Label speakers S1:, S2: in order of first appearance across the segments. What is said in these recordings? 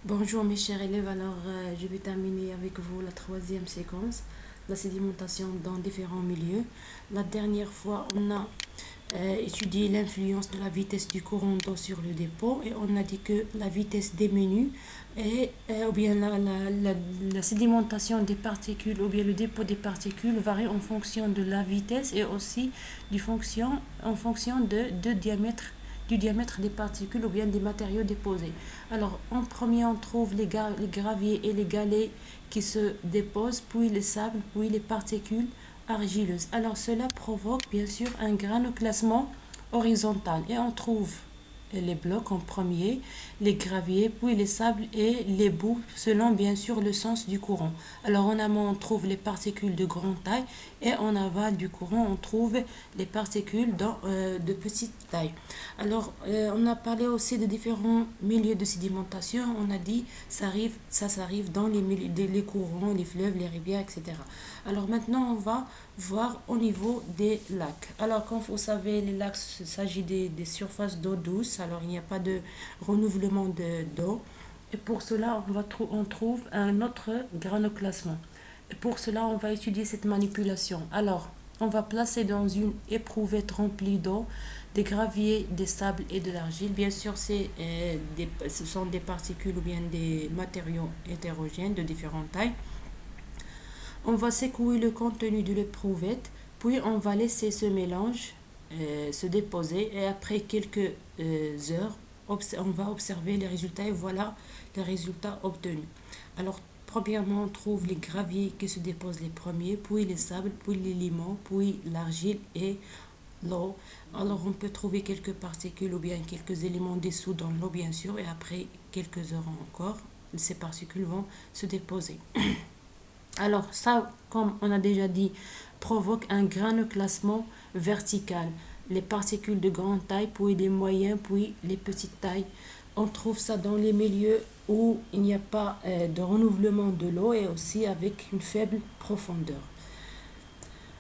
S1: Bonjour mes chers élèves, je vais terminer avec vous la troisième séquence, la sédimentation dans différents milieux. La dernière fois, on a étudié l'influence de la vitesse du courant d'eau sur le dépôt et on a dit que la vitesse diminue ou bien la sédimentation des particules ou bien le dépôt des particules varie en fonction de la vitesse et aussi en fonction du diamètre des particules ou bien des matériaux déposés. Alors, en premier, on trouve les graviers et les galets qui se déposent, puis les sables, puis les particules argileuses. Alors, cela provoque bien sûr un granoclassement horizontal et on trouve les blocs en premier, les graviers, puis les sables et les boues, selon bien sûr le sens du courant. Alors en amont, on trouve les particules de grande taille et en aval du courant, on trouve les particules de petite taille. Alors, on a parlé aussi de différents milieux de sédimentation. On a dit ça s'arrive dans les courants, les fleuves, les rivières, etc. Alors maintenant, on va voir au niveau des lacs. Alors, comme vous savez, les lacs, il s'agit des surfaces d'eau douce. Alors, il n'y a pas de renouvellement d'eau. Et pour cela, on trouve un autre granoclassement. Et pour cela, on va étudier cette manipulation. Alors, on va placer dans une éprouvette remplie d'eau des graviers, des sables et de l'argile. Bien sûr, ce sont des particules ou bien des matériaux hétérogènes de différentes tailles. On va secouer le contenu de l'éprouvette, puis on va laisser ce mélange se déposer et après quelques heures, on va observer les résultats et voilà les résultats obtenus. Alors, premièrement, on trouve les graviers qui se déposent les premiers, puis les sables, puis les limons, puis l'argile et l'eau. Alors, on peut trouver quelques particules ou bien quelques éléments dissous dans l'eau, bien sûr, et après quelques heures encore, ces particules vont se déposer. Alors ça, comme on a déjà dit, provoque un granoclassement vertical. Les particules de grande taille, puis les moyennes, puis les petites tailles. On trouve ça dans les milieux où il n'y a pas de renouvellement de l'eau et aussi avec une faible profondeur.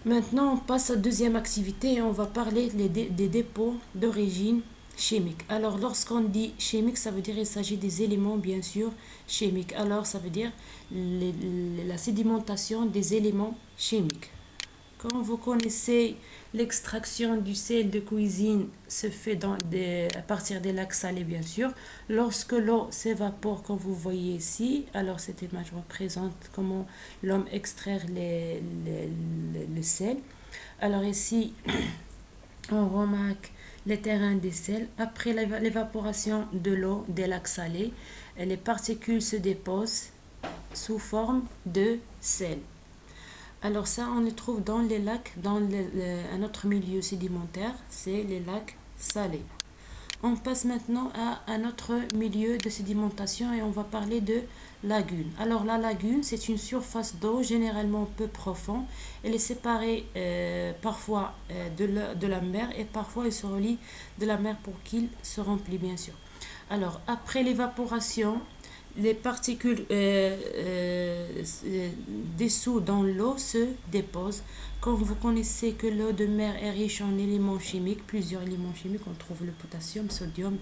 S1: Maintenant, on passe à la deuxième activité et on va parler des dépôts d'origine chimique. Alors, lorsqu'on dit chimique, ça veut dire qu'il s'agit des éléments, bien sûr, chimiques. Alors, ça veut dire la sédimentation des éléments chimiques. Quand vous connaissez l'extraction du sel de cuisine se fait à partir des lacs salés, bien sûr. Lorsque l'eau s'évapore, comme vous voyez ici, alors cette image représente comment l'homme extraire le sel. Alors ici, on remarque les terrains des sels. Après l'évaporation de l'eau des lacs salés, les particules se déposent sous forme de sel. Alors ça, on le trouve dans les lacs, un autre milieu sédimentaire, c'est les lacs salés. On passe maintenant à un autre milieu de sédimentation et on va parler de lagune. Alors la lagune, c'est une surface d'eau généralement peu profonde. Elle est séparée parfois de la mer et parfois elle se relie de la mer pour qu'il se remplisse bien sûr. Alors après l'évaporation, les particules dessous dans l'eau se déposent. Comme vous connaissez que l'eau de mer est riche en éléments chimiques, plusieurs éléments chimiques, on trouve le potassium, sodium,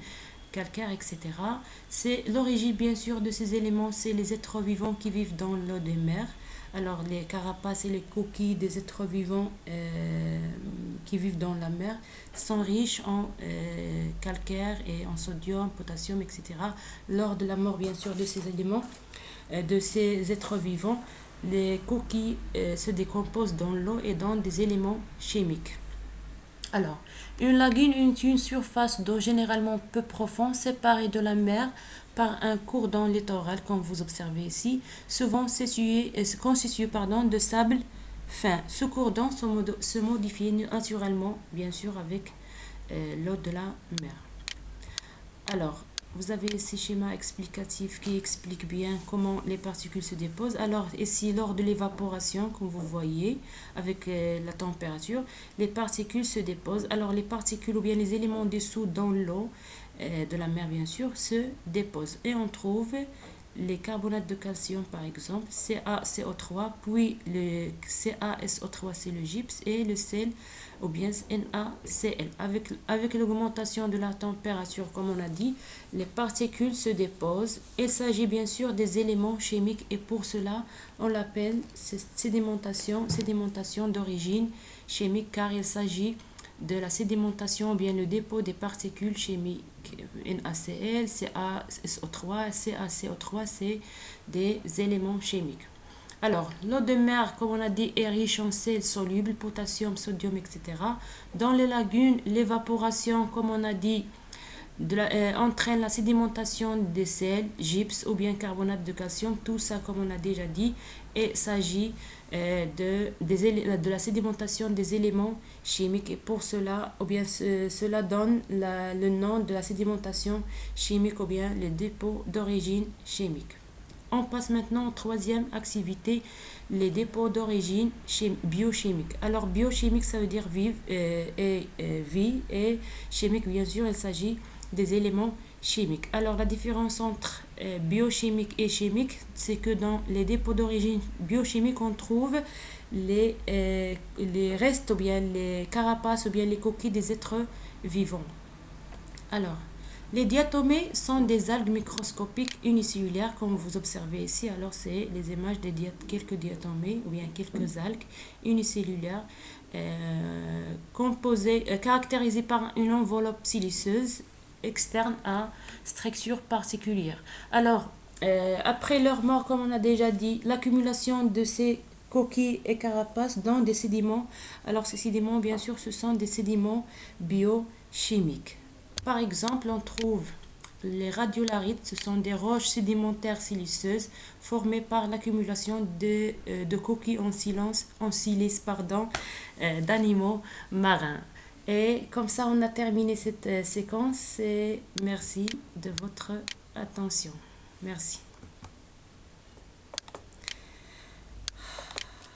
S1: calcaire, etc. C'est l'origine bien sûr de ces éléments, c'est les êtres vivants qui vivent dans l'eau de mer. Alors les carapaces et les coquilles des êtres vivants qui vivent dans la mer sont riches en calcaire et en sodium, potassium, etc. Lors de la mort bien sûr de ces éléments, de ces êtres vivants, les coquilles se décomposent dans l'eau et dans des éléments chimiques. Alors, une lagune est une surface d'eau généralement peu profonde, séparée de la mer par un cours d'eau littoral, comme vous observez ici, souvent constitué de sable fin. Ce cours d'eau se modifie naturellement, bien sûr, avec l'eau de la mer. Alors, vous avez ces schémas explicatifs qui expliquent bien comment les particules se déposent. Alors, ici, lors de l'évaporation, comme vous voyez, avec la température, les particules se déposent. Alors, les particules ou bien les éléments dessous dans l'eau de la mer, bien sûr, se déposent. Et on trouve les carbonates de calcium par exemple, CaCO3, puis le CaSO3 c'est le gypse et le sel ou bien NaCl. Avec l'augmentation de la température, comme on a dit, les particules se déposent. Il s'agit bien sûr des éléments chimiques et pour cela on l'appelle sédimentation d'origine chimique car il s'agit de la sédimentation ou bien le dépôt des particules chimiques NaCl, CaSO3, CaCO3, c'est des éléments chimiques. Alors, l'eau de mer, comme on a dit, est riche en sels solubles, potassium, sodium, etc. Dans les lagunes, l'évaporation, comme on a dit, entraîne la sédimentation des sels, gypse ou bien carbonate de calcium, tout ça comme on a déjà dit, et s'agit de la sédimentation des éléments chimiques et pour cela, ou bien cela donne le nom de la sédimentation chimique ou bien le dépôt d'origine chimique. On passe maintenant aux troisième activité, les dépôts d'origine biochimique. Alors biochimique ça veut dire vie et chimique bien sûr il s'agit des éléments chimiques. Alors la différence entre biochimique et chimique, c'est que dans les dépôts d'origine biochimique, on trouve les restes ou bien les carapaces ou bien les coquilles des êtres vivants. Alors, les diatomées sont des algues microscopiques unicellulaires, comme vous observez ici. Alors, c'est les images de quelques diatomées ou bien quelques algues unicellulaires caractérisées par une enveloppe siliceuse externe à structure particulière. Alors, après leur mort, comme on a déjà dit, l'accumulation de ces coquilles et carapaces dans des sédiments. Alors, ces sédiments, bien sûr, ce sont des sédiments biochimiques. Par exemple, on trouve les radiolarites, ce sont des roches sédimentaires siliceuses formées par l'accumulation de coquilles en silice d'animaux marins. Et comme ça, on a terminé cette séquence et merci de votre attention. Merci.